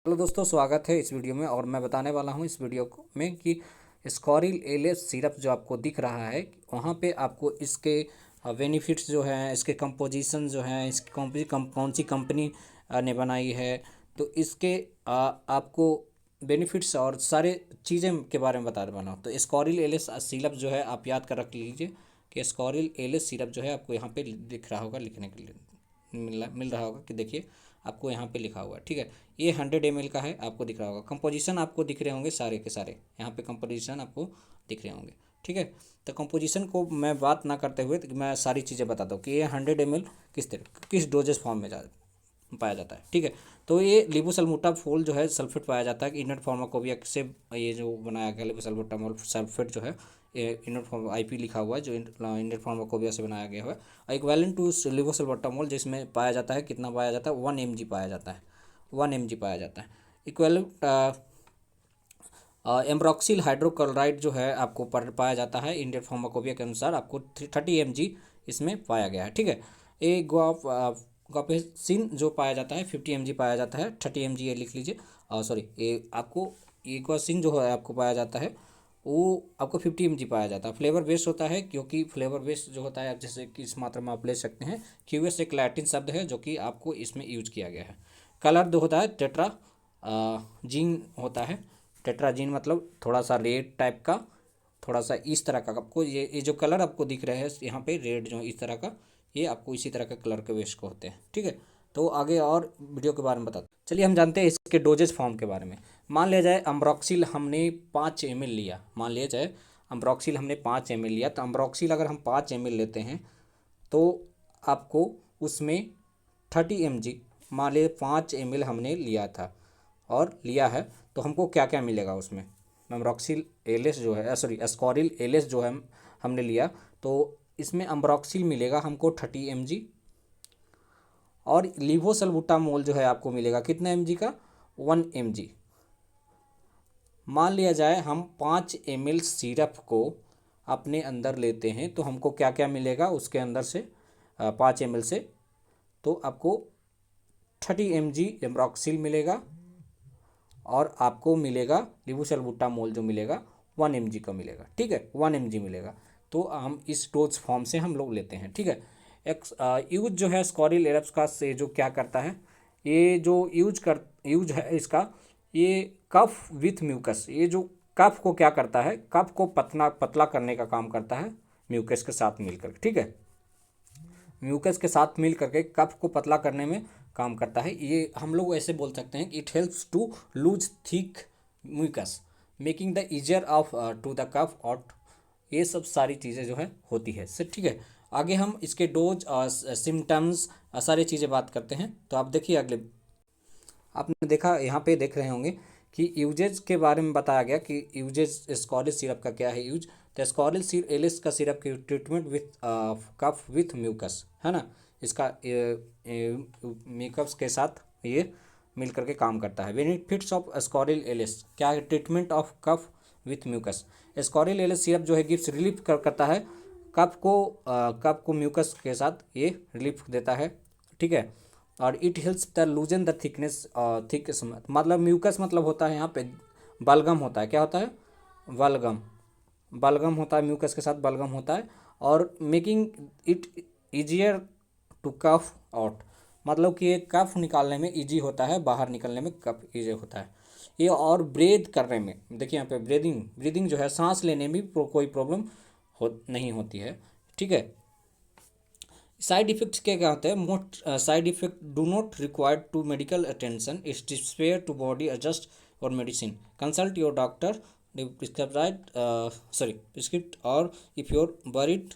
Hello दोस्तों, स्वागत है इस वीडियो में। और मैं बताने वाला हूँ इस वीडियो में कि स्कॉरिल एलेस सिरप जो आपको दिख रहा है, वहाँ पे आपको इसके बेनिफिट्स जो हैं, इसके कंपोजिशन जो हैं, इसकी कौन सी कंपनी ने बनाई है, तो इसके आपको बेनिफिट्स और सारे चीज़ें के बारे में बता रहा हूँ। तो स्कॉरिल एलेस सिरप जो है आप याद कर रख लीजिए कि स्कॉरिल एलेस सिरप जो है आपको यहाँ पे दिख रहा होगा, लिखने के लिए मिल रहा होगा कि देखिए आपको यहाँ पे लिखा हुआ है। ठीक है, ये 100 ml का है, आपको दिख रहा होगा। कंपोजिशन आपको दिख रहे होंगे सारे के सारे, यहाँ पे कंपोजिशन आपको दिख रहे होंगे। ठीक है, तो कंपोजिशन को मैं बात ना करते हुए तो मैं सारी चीज़ें बताता हूँ कि ये 100 ml किस तरह किस डोजेस फॉर्म में पाया जाता है। ठीक है, तो ये लिबोसल्बुटामोल जो है सल्फेट पाया जाता है कि इनर्ट फार्माकोपिया से ये जो बनाया गया लिबोसल्बुटामोल सल्फेट जो है, ये इनर्ट फॉर्म आईपी लिखा हुआ है, जो इनर्ट फार्माकोपिया से बनाया गया है। इक्विवेलेंट टू लिबोसल्बुटामोल जिसमें पाया जाता है, कितना पाया जाता है, 1 mg पाया जाता है, 1 mg पाया जाता है। इक्विवेलेंट एम्ब्रॉक्सिल हाइड्रोक्लोराइड जो है आपको पाया जाता है इंडियन फार्माकोपिया के अनुसार, आपको 30 mg इसमें पाया गया है। ठीक है, ए गोपेसिन जो पाया जाता है 50 mg पाया जाता है, 30 mg ये लिख लीजिए। सॉरी, ये आपको एगोसिन जो है आपको पाया जाता है, वो आपको 50 mg पाया जाता है। फ्लेवर बेस्ड होता है, क्योंकि फ्लेवर बेस्ड जो होता है आप जैसे कि इस मात्रा में आप ले सकते हैं। क्यूएस एक लैटिन शब्द है जो कि आपको इसमें यूज किया गया है। कलर जो होता है टेट्रा जीन होता है। टेट्राजीन मतलब थोड़ा सा रेड टाइप का, थोड़ा सा इस तरह का आपको ये जो कलर आपको दिख रहे हैं यहाँ पे रेड जो इस तरह का, ये आपको इसी तरह के कलर के वेश को होते हैं। ठीक है, तो आगे और वीडियो के बारे में बताते चलिए हम जानते हैं इसके डोजेज फॉर्म के बारे में। मान लिया जाए अम्ब्रॉक्सिल हमने 5 ml लिया, मान लिया जाए अम्ब्रॉक्सिल हमने 5 ml लिया, तो अम्ब्रॉक्सिल अगर हम 5 ml लेते हैं तो आपको उसमें 30 mg, मान लीजिए 5 ml हमने लिया था और लिया है, तो हमको क्या क्या मिलेगा उसमें। अम्ब्रॉक्सिल एलेस जो है, सॉरी स्कॉरिल एलेस जो है हमने लिया, तो इसमें अम्ब्रॉक्सिल मिलेगा हमको 30 mg, और लिवोसल्बुटामोल जो है आपको मिलेगा कितना mg का, 1 mg। मान लिया जाए हम 5 ml सिरप को अपने अंदर लेते हैं तो हमको क्या क्या मिलेगा उसके अंदर से, 5 ml से, तो आपको 30 mg एम्ब्रॉक्सिल मिलेगा और आपको मिलेगा लिबोसल्बुटामोल जो मिलेगा 1 mg का मिलेगा। ठीक है, 1 mg मिलेगा। तो हम इस डोज फॉर्म से हम लोग लेते हैं। ठीक है, एक यूज जो है स्कॉरिल एरप्स का से जो क्या करता है, ये जो यूज है इसका, ये कफ विथ म्यूकस, ये जो कफ को क्या करता है, कफ को पतला पतला करने का काम करता है म्यूकस के साथ मिलकर। ठीक है, म्यूकस के साथ मिल करके कफ को पतला करने में काम करता है। ये हम लोग ऐसे बोल सकते हैं कि it helps to loose thick mucus, making the easier of to the cough out. ये सब सारी चीज़ें जो है होती है सर। ठीक है, आगे हम इसके डोज और सिम्टम्स सारी चीज़ें बात करते हैं। तो आप देखिए अगले, आपने देखा यहाँ पे देख रहे होंगे कि यूजेज के बारे में बताया गया कि यूजेज स्कॉरिल सिरप का क्या है यूज। तो स्कॉरिल एलिस का सिरप की treatment with cough with mucus है ना, इसका मेकअप्स के साथ ये मिल करके काम करता है। बेनिफिट्स ऑफ स्कॉरिल एलिस क्या है, treatment of cough with mucus. Ascoril LS syrup जो है गिव्स रिलीफ करता है कफ को म्यूकस के साथ ये रिलीफ देता है। ठीक है, और it helps the लूजन the thickness, मतलब म्यूकस मतलब होता है यहाँ पे बलगम होता है, क्या होता है, बलगम, बलगम होता है म्यूकस के साथ बलगम होता है। और making it easier to cough out, मतलब कि ये कफ निकालने में इजी होता है, बाहर निकलने में कफ इजी होता है ये। और ब्रेथ करने में देखिए यहाँ पे ब्रीदिंग जो है, सांस लेने में कोई प्रॉब्लम नहीं होती है। ठीक है, साइड इफेक्ट्स क्या क्या होते हैं, most side effect do not require to medical attention, it's spare to body adjust और medicine, consult your doctor prescript और if your worried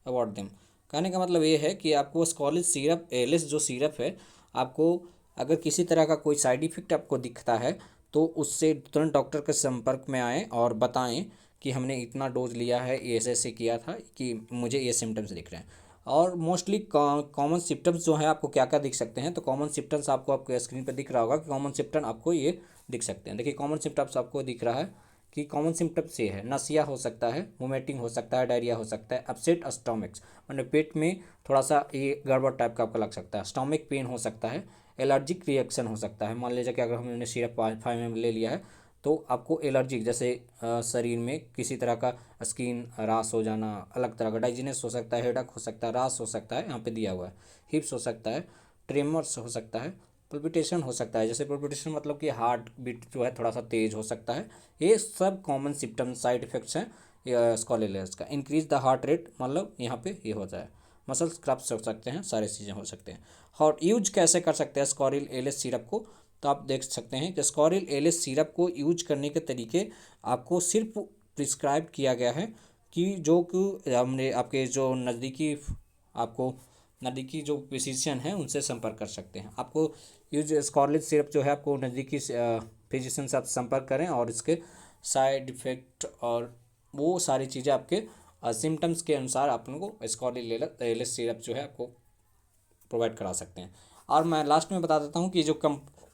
about them. कहने का मतलब ये है कि आपको स्कॉलिश सिरप एलिस जो सिरप है, आपको अगर किसी तरह का कोई साइड इफेक्ट आपको दिखता है तो उससे तुरंत डॉक्टर के संपर्क में आएँ और बताएं कि हमने इतना डोज लिया है, ये ऐसे किया था कि मुझे ये सिम्टम्स दिख रहे हैं। और मोस्टली कॉमन सिम्टम्स जो हैं आपको क्या क्या दिख सकते हैं, तो कॉमन सिम्टम्स आपको आपके स्क्रीन पर दिख रहा होगा कि कॉमन सिम्टम आपको ये दिख सकते हैं। देखिए कॉमन सिम्टम्स आपको दिख रहा है कि कॉमन सिम्टम्स ये है, नसिया हो सकता है, वोमिटिंग हो सकता है, डायरिया हो सकता है, अपसेट स्टोमक्स मतलब पेट में थोड़ा सा ये गड़बड़ टाइप का आपको लग सकता है, स्टोमक पेन हो सकता है, एलर्जिक रिएक्शन हो सकता है। मान लीजिए कि अगर हमने सिरप 5 ml ले लिया है तो आपको एलर्जी जैसे शरीर में किसी तरह का स्किन रास हो जाना, अलग तरह का डाइजीनेस हो सकता है, हेडक हो सकता है, रास हो सकता है, यहाँ पे दिया हुआ है, हिप्स हो सकता है, ट्रेमर्स हो सकता है, पल्पिटेशन हो सकता है। जैसे पल्पिटेशन मतलब कि हार्ट बीट जो है थोड़ा सा तेज हो सकता है। ये सब कॉमन सिम्टम साइड इफेक्ट्स हैं स्कॉलेरियस का। इंक्रीज द हार्ट रेट मतलब यहाँ पे ये होता है। मसल्स क्रैम्प्स हो सकते हैं, सारी चीज़ें हो सकते हैं। और यूज कैसे कर सकते हैं स्कॉरिल एलएस सिरप को, तो आप देख सकते हैं कि स्कॉरिल एलएस सिरप को यूज करने के तरीके आपको सिर्फ प्रिस्क्राइब किया गया है कि जो कि हमने आपके जो नज़दीकी आपको नज़दीकी जो फिजिशियन हैं उनसे संपर्क कर सकते हैं। आपको यूज स्कॉर्लिक सिरप जो है आपको नज़दीकी फिजिशियन से आप संपर्क करें और इसके साइड इफ़ेक्ट और वो सारी चीज़ें आपके सिम्टम्स के अनुसार आप लोगों को स्कॉर्लिक एलएस सिरप जो है आपको प्रोवाइड करा सकते हैं। और मैं लास्ट में बता देता हूँ कि जो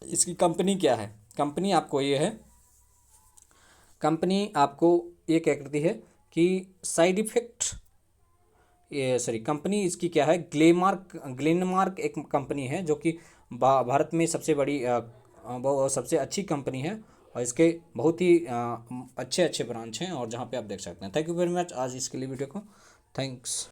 इसकी कंपनी क्या है। कंपनी आपको ये है, कंपनी आपको ये क्या करती है कि साइड इफ़ेक्ट, ये सॉरी कंपनी इसकी क्या है, ग्लेनमार्क एक कंपनी है जो कि भारत में सबसे बड़ी वो सबसे अच्छी कंपनी है और इसके बहुत ही अच्छे अच्छे ब्रांच हैं और जहाँ पे आप देख सकते हैं। थैंक यू वेरी मच आज इसके लिए वीडियो को, थैंक्स।